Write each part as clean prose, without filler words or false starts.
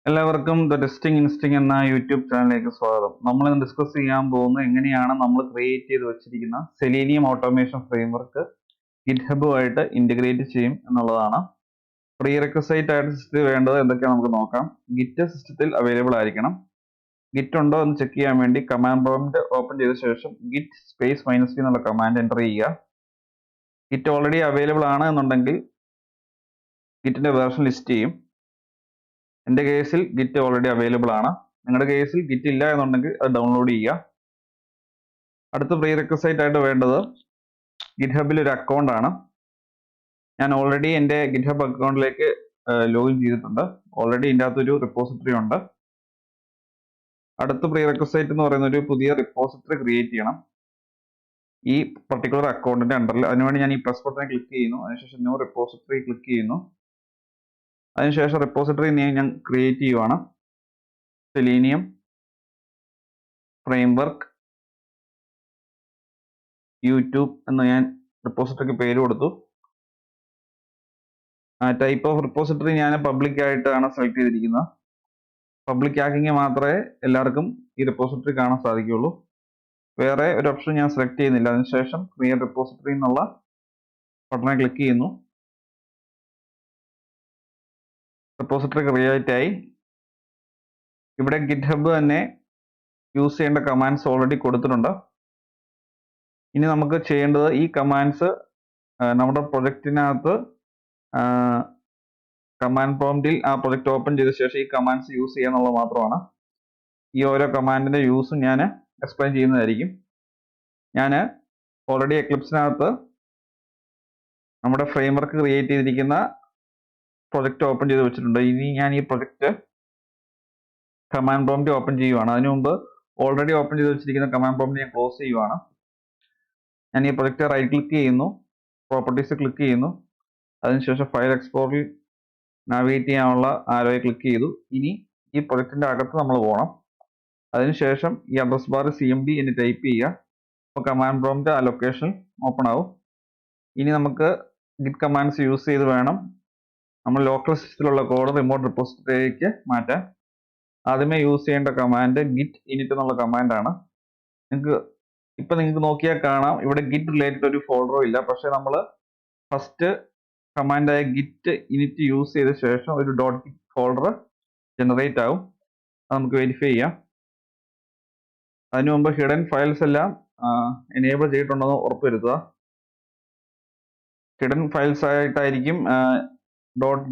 എല്ലാവർക്കും the testing ഇൻസ്റ്റിംഗ് എന്ന YouTube ചാനലിലേക്ക് സ്വാഗതം. നമ്മൾ ഇന്ന് ഡിസ്കസ് ചെയ്യാൻ പോകുന്നത് എങ്ങനെയാണ് നമ്മൾ ക്രിയേറ്റ് ചെയ്ത് വെച്ചിരിക്കുന്ന സെലീനിയം ഓട്ടോമേഷൻ ഫ്രെയിംവർക്ക് ഗിറ്റ്ഹബുമായിട്ട് ഇന്റഗ്രേറ്റ് ചെയ്യും എന്നുള്ളതാണ്. പ്രീ റിക്വസൈറ്റ് ആയിട്ട് സിസ്റ്റത്തിൽ വേണ്ടത് എന്തൊക്കെയാണ് നമുക്ക് നോക്കാം. ഗിറ്റ് സിസ്റ്റത്തിൽ അവൈലബിൾ ആയിരിക്കണം. ഗിറ്റ് ഉണ്ടോ എന്ന് ചെക്ക് ചെയ്യാൻ വേണ്ടി കമാൻഡ് പ്രോംപ്റ്റ് ഓപ്പൺ ചെയ്ത ശേഷം ഗിറ്റ് സ്പേസ് -v എന്നുള്ള കമാൻഡ് എൻ്റർ ചെയ്യുക. ഗിറ്റ് ഓൾറെഡി അവൈലബിൾ ആണ് എന്നുണ്ടെങ്കിൽ ഗിറ്റിന്റെ വേർഷൻ ലിസ്റ്റ് ചെയ്യും. എൻ്റെ കേസിൽ ഗിറ്റ് ഓൾറെഡി അവൈലബിൾ ആണ്. നിങ്ങളുടെ കേസിൽ ഗിറ്റ് ഇല്ല എന്നുണ്ടെങ്കിൽ അത് ഡൗൺലോഡ് ചെയ്യുക. അടുത്ത പ്രീ റിക്വസൈറ്റ് ആയിട്ട് വേണ്ടത് ഗിറ്റ്ഹബിൽ ഒരു അക്കൗണ്ട് ആണ്. ഞാൻ ഓൾറെഡി എൻ്റെ ഗിറ്റ്ഹബ് അക്കൗണ്ടിലേക്ക് ലോഗിൻ ചെയ്തിട്ടുണ്ട്. ഓൾറെഡി ഇതിൻ്റെ അകത്തൊരു റിപ്പോസിറ്ററി ഉണ്ട്. അടുത്ത പ്രീ റിക്വസൈറ്റ് എന്ന് പറയുന്ന ഒരു പുതിയ റിപ്പോസിറ്ററി ക്രിയേറ്റ് ചെയ്യണം ഈ പർട്ടിക്കുലർ അക്കൗണ്ടിന്റെ അണ്ടറിൽ. അതിനുവേണ്ടി ഞാൻ ഈ പ്ലസ് ബട്ടൺ ക്ലിക്ക് ചെയ്യുന്നു. അതിനുശേഷം ന്യൂ റിപ്പോസിറ്ററി ക്ലിക്ക് ചെയ്യുന്നു. അതിനുശേഷം റിപ്പോസിറ്ററി നെയിം ഞാൻ ക്രിയേറ്റ് ചെയ്യുവാണ്. സെലീനിയം ഫ്രെയിംവർക്ക് യൂട്യൂബ് എന്ന് ഞാൻ റിപ്പോസിറ്ററിക്ക് പേര് കൊടുത്തു. ടൈപ്പ് ഓഫ് റിപ്പോസിറ്ററി ഞാൻ പബ്ലിക് ആയിട്ടാണ് സെലക്ട് ചെയ്തിരിക്കുന്നത്. പബ്ലിക് ആക്കിയെങ്കിൽ മാത്രമേ എല്ലാവർക്കും ഈ റിപ്പോസിറ്ററി കാണാൻ സാധിക്കുകയുള്ളൂ. വേറെ ഒരു ഓപ്ഷൻ ഞാൻ സെലക്ട് ചെയ്യുന്നില്ല. അതിനുശേഷം ക്രിയേറ്റ് റിപ്പോസിറ്ററി എന്നുള്ള ബട്ടണെ ക്ലിക്ക് ചെയ്യുന്നു. റിപ്പോസിറ്ററി ക്രിയേറ്റ് ആയി. ഇവിടെ ഗിറ്റ്ഹബ് തന്നെ യൂസ് ചെയ്യേണ്ട കമാൻഡ്സ് ഓൾറെഡി കൊടുത്തിട്ടുണ്ട്. ഇനി നമുക്ക് ചെയ്യേണ്ടത് ഈ കമാൻഡ്സ് നമ്മുടെ പ്രൊജക്റ്റിനകത്ത് കമാൻഡ് പ്രോംപ്റ്റിൽ ആ പ്രൊജക്റ്റ് ഓപ്പൺ ചെയ്ത ശേഷം ഈ കമാൻഡ്സ് യൂസ് ചെയ്യുക എന്നുള്ളത് മാത്രമാണ്. ഈ ഓരോ കമാൻഡിന്റെ യൂസും ഞാൻ എക്സ്പ്ലെയിൻ ചെയ്യുന്നതായിരിക്കും. ഞാൻ ഓൾറെഡി എക്ലിപ്സിനകത്ത് നമ്മുടെ ഫ്രെയിംവർക്ക് ക്രിയേറ്റ് ചെയ്തിരിക്കുന്ന പ്രൊജക്റ്റ് ഓപ്പൺ ചെയ്ത് വെച്ചിട്ടുണ്ട്. ഇനി ഞാൻ ഈ പ്രൊജക്റ്റ് കമാൻഡ് പ്രോംപ്റ്റ് ഓപ്പൺ ചെയ്യുവാണ്. അതിനു മുമ്പ് ഓൾറെഡി ഓപ്പൺ ചെയ്ത് വെച്ചിരിക്കുന്ന കമാൻഡ് പ്രോംപ്റ്റ് ഞാൻ ക്ലോസ് ചെയ്യുവാണ്. ഞാൻ ഈ പ്രൊജക്റ്റ് റൈറ്റ് ക്ലിക്ക് ചെയ്യുന്നു, പ്രോപ്പർട്ടീസ് ക്ലിക്ക് ചെയ്യുന്നു. അതിനുശേഷം ഫയൽ എക്സ്പ്ലോറിൽ നാവിഗേറ്റ് ചെയ്യാനുള്ള ആരോയെ ക്ലിക്ക് ചെയ്തു. ഇനി ഈ പ്രൊജക്റ്റിന്റെ അകത്ത് നമ്മൾ പോകണം. അതിനുശേഷം ഈ അഡ്രസ് ബാർ CMD എന്ന് ടൈപ്പ് ചെയ്യുക. അപ്പോൾ കമാൻഡ് പ്രോംപ്റ്റ് ആ ലൊക്കേഷൻ ഓപ്പൺ ആവും. ഇനി നമുക്ക് ഗിറ്റ് കമാൻഡ്സ് യൂസ് ചെയ്ത് വേണം നമ്മൾ ലോക്കൽ സിസ്റ്റത്തിലുള്ള കോഡ് റിമോട്ട് റിപ്പോസിറ്ററിയിലേക്ക് മാറ്റാൻ. ആദ്യമേ യൂസ് ചെയ്യേണ്ട കമാൻഡ് ഗിറ്റ് ഇനിറ്റ് എന്നുള്ള കമാൻഡാണ്. നിങ്ങൾക്ക് നോക്കിയാൽ കാണാം ഇവിടെ ഗിറ്റ് റിലേറ്റഡ് ഒരു ഫോൾഡറും ഇല്ല. പക്ഷെ നമ്മൾ ഫസ്റ്റ് കമാൻഡായ ഗിറ്റ് ഇനിറ്റ് യൂസ് ചെയ്ത ശേഷം ഒരു .git ഫോൾഡർ ജനറേറ്റ് ആവും. അത് നമുക്ക് വെരിഫൈ ചെയ്യാം. അതിനു മുമ്പ് ഹിഡൻ ഫയൽസ് എല്ലാം എനേബിൾ ചെയ്തിട്ടുണ്ടോ എന്ന് ഉറപ്പുവരുത്തുക. ഹിഡൻ ഫയൽസ് ആയിട്ടായിരിക്കും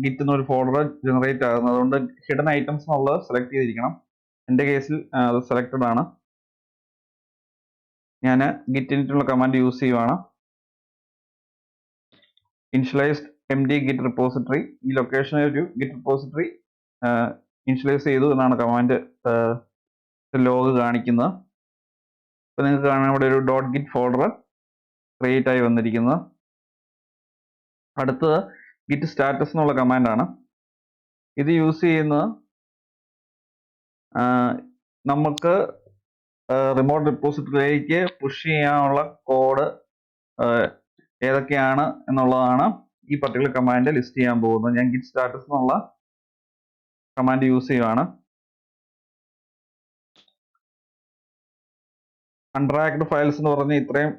.git എന്നൊരു ഫോൾഡർ ജനറേറ്റ് ആകുന്നത്. അതുകൊണ്ട് ഹിഡൻ ഐറ്റംസ് എന്നുള്ളത് സെലക്ട് ചെയ്തിരിക്കണം. എൻ്റെ കേസിൽ അത് സെലക്റ്റഡ് ആണ്. ഞാൻ ഗിറ്റ് ഇനിറ്റുള്ള കമാൻഡ് യൂസ് ചെയ്യുവാണ്. Initialised MD git repository. ഈ ലൊക്കേഷനിൽ ഒരു ഗിറ്റ് റിപ്പോസിറ്ററി ഇനിഷ്യലൈസ് ചെയ്തു എന്നാണ് കമാൻഡ് ലോഗ് കാണിക്കുന്നത്. ഇപ്പം നിങ്ങൾക്ക് കാണാൻ ഇവിടെ ഒരു .git ഫോൾഡർ ക്രിയേറ്റ് ആയി വന്നിരിക്കുന്നത്. അടുത്തത് ഗിറ്റ് സ്റ്റാറ്റസ് എന്നുള്ള കമാൻഡാണ്. ഇത് യൂസ് ചെയ്യുന്നത് നമുക്ക് റിമോട്ട് റിപ്പോസിറ്ററിയിലേക്ക് പുഷ് ചെയ്യാനുള്ള കോഡ് ഏതൊക്കെയാണ് എന്നുള്ളതാണ് ഈ പർട്ടിക്കുലർ കമാൻഡ് ലിസ്റ്റ് ചെയ്യാൻ പോകുന്നത്. ഞാൻ ഗിറ്റ് സ്റ്റാറ്റസ് എന്നുള്ള കമാൻഡ് യൂസ് ചെയ്യുകയാണ്. അൺട്രാക്ഡ് ഫയൽസ് എന്ന് പറഞ്ഞ് ഇത്രയും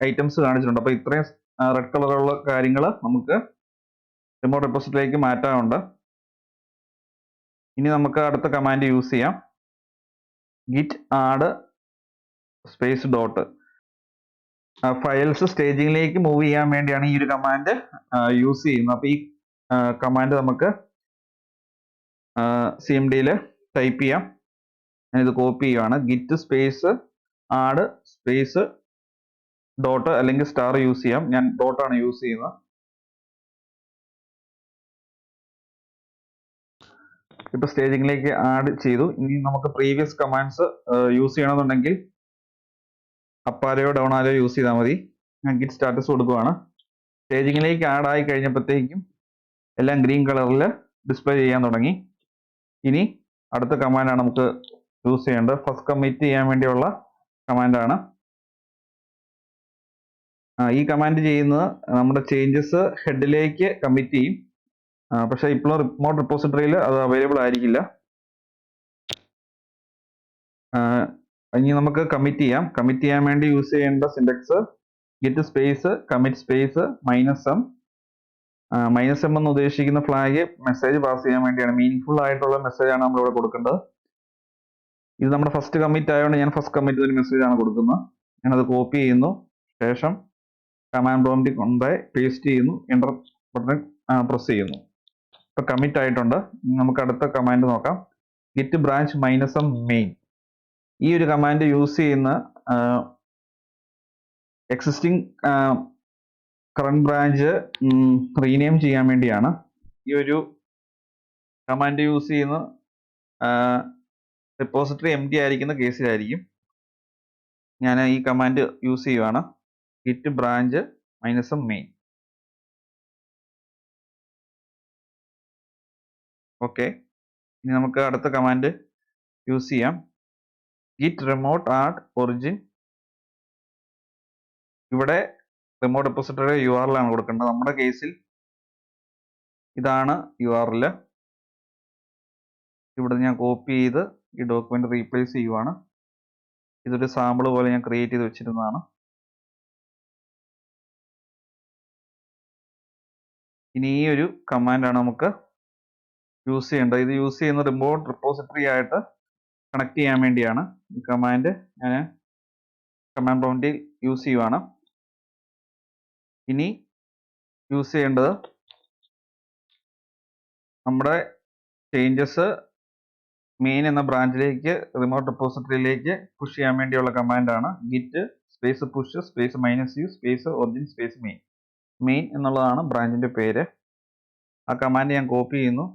ഐറ്റംസ് കാണിച്ചിട്ടുണ്ട്. അപ്പോൾ ഇത്രയും റെഡ് കളറുള്ള കാര്യങ്ങൾ നമുക്ക് റിമോട്ട് റിപ്പോസിറ്ററിയിലേക്ക് മാറ്റാനുണ്ട്. ഇനി നമുക്ക് അടുത്ത കമാൻഡ് യൂസ് ചെയ്യാം. Git add space dot. Files സ്റ്റേജിങ്ങിലേക്ക് മൂവ് ചെയ്യാൻ വേണ്ടിയാണ് ഈ ഒരു കമാൻഡ് യൂസ് ചെയ്യുന്നത്. അപ്പോൾ ഈ കമാൻഡ് നമുക്ക് CMDയിൽ ടൈപ്പ് ചെയ്യാം. ഞാനിത് കോപ്പി ചെയ്യുകയാണ്. Git space add space dot അല്ലെങ്കിൽ സ്റ്റാർ യൂസ് ചെയ്യാം. ഞാൻ ഡോട്ടാണ് യൂസ് ചെയ്യുന്നത്. ഇപ്പൊ സ്റ്റേജിങ്ങിലേക്ക് ആഡ് ചെയ്തു. ഇനി നമുക്ക് പ്രീവിയസ് കമാൻഡ്സ് യൂസ് ചെയ്യണമെന്നുണ്ടെങ്കിൽ അപ്പ് ആരോയോ ഡൗൺ ആരോയോ യൂസ് ചെയ്താൽ മതി. ഞാൻ ഗിറ്റ് സ്റ്റാറ്റസ് കൊടുക്കുകയാണ്. സ്റ്റേജിങ്ങിലേക്ക് ആഡ് ആയി കഴിഞ്ഞപ്പോഴത്തേക്കും എല്ലാം ഗ്രീൻ കളറിൽ ഡിസ്പ്ലേ ചെയ്യാൻ തുടങ്ങി. ഇനി അടുത്ത കമാൻഡാണ് നമുക്ക് യൂസ് ചെയ്യേണ്ടത്. ഫസ്റ്റ് കമ്മിറ്റ് ചെയ്യാൻ വേണ്ടിയുള്ള കമാൻഡാണ്. ഈ കമാൻഡ് ചെയ്യുന്നത് നമ്മുടെ ചേഞ്ചസ് ഹെഡിലേക്ക് കമ്മിറ്റ് ചെയ്യും. പക്ഷേ ഇപ്പോഴും റിമോട്ട് റിപ്പോസിറ്ററിയിൽ അത് അവൈലബിൾ ആയിരിക്കില്ല. ഇനി നമുക്ക് കമ്മിറ്റ് ചെയ്യാം. കമ്മിറ്റ് ചെയ്യാൻ വേണ്ടി യൂസ് ചെയ്യേണ്ട syntax git space commit space -m. -m എന്ന് ഉദ്ദേശിക്കുന്ന ഫ്ലാഗ് മെസ്സേജ് പാസ് ചെയ്യാൻ വേണ്ടിയാണ്. മീനിങ് ആയിട്ടുള്ള മെസ്സേജ് ആണ് നമ്മൾ ഇവിടെ കൊടുക്കേണ്ടത്. ഇത് നമ്മുടെ ഫസ്റ്റ് കമ്മിറ്റ് ആയതുകൊണ്ട് ഞാൻ ഫസ്റ്റ് കമ്മിറ്റ് ഒരു മെസ്സേജ് ആണ് കൊടുക്കുന്നത്. ഞാനത് കോപ്പി ചെയ്യുന്നു. ശേഷം കമാൻഡ് പ്രോംപ്റ്റിൽ കൊണ്ടുപോയി പേസ്റ്റ് ചെയ്യുന്നു. എൻ്റർ ബട്ടൺ പ്രസ് ചെയ്യുന്നു. ഇപ്പൊ കമ്മിറ്റ് ആയിട്ടുണ്ട്. നമുക്ക് അടുത്ത കമാൻഡ് നോക്കാം. Git branch -m main. ഈ ഒരു കമാൻഡ് യൂസ് ചെയ്യുന്ന എക്സിസ്റ്റിംഗ് കറന്റ് ബ്രാഞ്ച് റീനെയിം ചെയ്യാൻ വേണ്ടിയാണ്. ഈ ഒരു കമാൻഡ് യൂസ് ചെയ്യുന്ന റിപ്പോസിറ്ററി എംപ്റ്റി ആയിരിക്കുന്ന കേസിലായിരിക്കും. ഞാൻ ഈ കമാൻഡ് യൂസ് ചെയ്യുവാണ്. Git branch -m main. Okay, ഇനി നമുക്ക് അടുത്ത കമാൻഡ് യൂസ് ചെയ്യാം. Git remote add origin. ഇവിടെ റിമോട്ട് റിപ്പോസിറ്ററിയുടെ URL ആണ് കൊടുക്കേണ്ടത്. നമ്മുടെ കേസിൽ ഇതാണ് URL. ഇവിടെ ഞാൻ കോപ്പി ചെയ്ത് ഈ ഡോക്യുമെന്റ് റീപ്ലേസ് ചെയ്യുവാണ്. ഇതൊരു സാമ്പിൾ പോലെ ഞാൻ ക്രിയേറ്റ് ചെയ്ത് വെച്ചിരുന്നതാണ്. ഇനി ഈ ഒരു കമാൻഡാണ് നമുക്ക് യൂസ് ചെയ്യേണ്ടത്. ഇത് യൂസ് ചെയ്യുന്ന റിമോട്ട് റിപ്പോസിറ്ററി ആയിട്ട് കണക്ട് ചെയ്യാൻ വേണ്ടിയാണ്. ഈ കമാൻഡ് ഞാൻ കമാൻഡ് പ്രോംപ്റ്റിൽ യൂസ് ചെയ്യുവാണ്. ഇനി യൂസ് ചെയ്യേണ്ടത് നമ്മുടെ ചേഞ്ചസ് മെയിൻ എന്ന ബ്രാഞ്ചിലേക്ക് റിമോട്ട് റിപ്പോസിറ്ററിയിലേക്ക് പുഷ് ചെയ്യാൻ വേണ്ടിയുള്ള കമാൻഡാണ് git space push space -u space origin space main. Main എന്നുള്ളതാണ് ബ്രാഞ്ചിന്റെ പേര്. ആ കമാൻഡ് ഞാൻ കോപ്പി ചെയ്യുന്നു,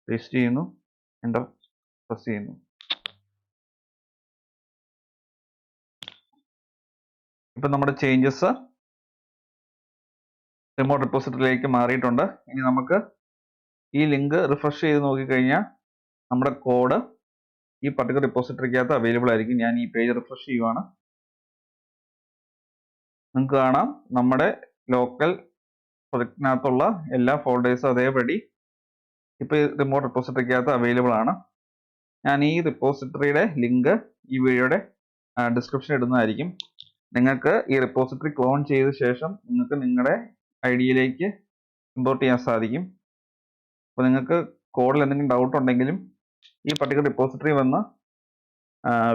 പേസ്റ്റ് ചെയ്യുന്നു, എൻ്റർ പ്രസ് ചെയ്യുന്നു. ഇപ്പം നമ്മുടെ ചേഞ്ചസ് റിമോട്ട് റിപ്പോസിറ്ററിയിലേക്ക് മാറിയിട്ടുണ്ട്. ഇനി നമുക്ക് ഈ ലിങ്ക് റിഫ്രഷ് ചെയ്ത് നോക്കിക്കഴിഞ്ഞാൽ നമ്മുടെ കോഡ് ഈ പർട്ടിക്കുലർ റിപ്പോസിറ്ററിക്കകത്ത് അവൈലബിൾ ആയിരിക്കും. ഞാൻ ഈ പേജ് റിഫ്രഷ് ചെയ്യുവാണ്. നിങ്ങൾക്ക് കാണാം നമ്മുടെ ലോക്കൽ പ്രൊജക്റ്റിനകത്തുള്ള എല്ലാ ഫോൾഡേഴ്സും അതേപടി ഇപ്പോൾ ഈ റിമോട്ട് റിപ്പോസിറ്ററിക്കകത്ത് അവൈലബിൾ ആണ്. ഞാൻ ഈ റിപ്പോസിറ്ററിയുടെ ലിങ്ക് ഈ വീഡിയോയുടെ ഡിസ്ക്രിപ്ഷനിൽ ഇടുന്നതായിരിക്കും. നിങ്ങൾക്ക് ഈ റിപ്പോസിറ്ററി ക്ലോൺ ചെയ്ത ശേഷം നിങ്ങൾക്ക് നിങ്ങളുടെ ഐഡിയയിലേക്ക് ഇമ്പോർട്ട് ചെയ്യാൻ സാധിക്കും. അപ്പോൾ നിങ്ങൾക്ക് കോഡിൽ എന്തെങ്കിലും ഡൗട്ട് ഉണ്ടെങ്കിലും ഈ പർട്ടിക്കുലർ റിപ്പോസിറ്ററി വന്ന്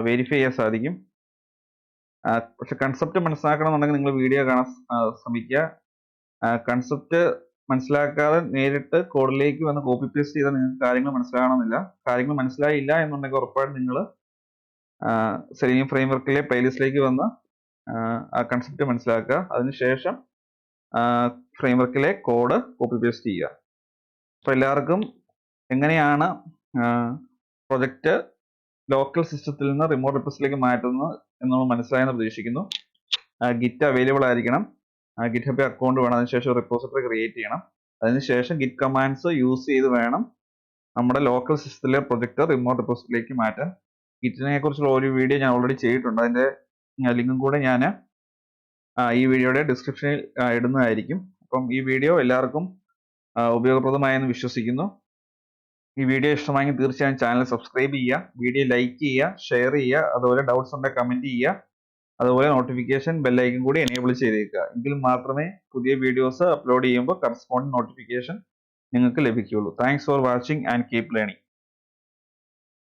വെരിഫൈ ചെയ്യാൻ സാധിക്കും. പക്ഷെ കൺസെപ്റ്റ് മനസ്സിലാക്കണമെന്നുണ്ടെങ്കിൽ നിങ്ങൾ വീഡിയോ കാണാൻ ശ്രമിക്കുക. കൺസെപ്റ്റ് മനസ്സിലാക്കാതെ നേരിട്ട് കോഡിലേക്ക് വന്ന് കോപ്പി പേസ്റ്റ് ചെയ്താൽ നിങ്ങൾക്ക് കാര്യങ്ങൾ മനസ്സിലാകണമെന്നില്ല. കാര്യങ്ങൾ മനസ്സിലായില്ല എന്നുണ്ടെങ്കിൽ ഉറപ്പായിട്ടും നിങ്ങൾ സെലീനിയം ഫ്രെയിംവർക്കിലെ പ്ലേലിസ്റ്റിലേക്ക് വന്ന് ആ കൺസെപ്റ്റ് മനസ്സിലാക്കുക. അതിനുശേഷം ഫ്രെയിംവർക്കിലെ കോഡ് കോപ്പി പേസ്റ്റ് ചെയ്യുക. അപ്പോൾ എല്ലാവർക്കും എങ്ങനെയാണ് പ്രൊജക്റ്റ് ലോക്കൽ സിസ്റ്റത്തിൽ നിന്ന് റിമോട്ട് റിപ്പോസിറ്ററിയിലേക്ക് മാറ്റുന്നത് എന്നുള്ളത് മനസ്സിലായെന്ന് പ്രതീക്ഷിക്കുന്നു. ഗിറ്റ് അവൈലബിൾ ആയിരിക്കണം. ഗിറ്റ്ഹബിൽ അക്കൗണ്ട് വേണം. അതിനുശേഷം റിപ്പോസിറ്ററി ക്രിയേറ്റ് ചെയ്യണം. അതിനുശേഷം ഗിറ്റ് കമാൻഡ്സ് യൂസ് ചെയ്ത് വേണം നമ്മുടെ ലോക്കൽ സിസ്റ്റത്തിലെ പ്രൊജക്റ്റ് റിമോട്ട് റിപ്പോസിറ്ററിയിലേക്ക് മാറ്റാൻ. ഗിറ്റിനെ കുറിച്ചുള്ള ഒരു വീഡിയോ ഞാൻ ഓൾറെഡി ചെയ്തിട്ടുണ്ട്. അതിൻ്റെ ലിങ്കും കൂടെ ഞാൻ ഈ വീഡിയോയുടെ ഡിസ്ക്രിപ്ഷനിൽ ഇടുന്നതായിരിക്കും. അപ്പം ഈ വീഡിയോ എല്ലാവർക്കും ഉപയോഗപ്രദമായെന്ന് വിശ്വസിക്കുന്നു. ഈ വീഡിയോ ഇഷ്ടമായെങ്കിൽ തീർച്ചയായും ചാനൽ സബ്സ്ക്രൈബ് ചെയ്യുക, വീഡിയോ ലൈക്ക് ചെയ്യുക, ഷെയർ ചെയ്യുക, അതുപോലെ ഡൗട്ട്സ് ഉണ്ടെങ്കിൽ കമൻറ്റ് ചെയ്യുക. അതുപോലെ നോട്ടിഫിക്കേഷൻ ബെല്ലൈക്കൻ കൂടി എനേബിൾ ചെയ്തേക്കുക. എങ്കിൽ മാത്രമേ പുതിയ വീഡിയോസ് അപ്ലോഡ് ചെയ്യുമ്പോൾ കറസ്പോണ്ടിങ് നോട്ടിഫിക്കേഷൻ നിങ്ങൾക്ക് ലഭിക്കുകയുള്ളൂ. Thanks for watching and keep learning.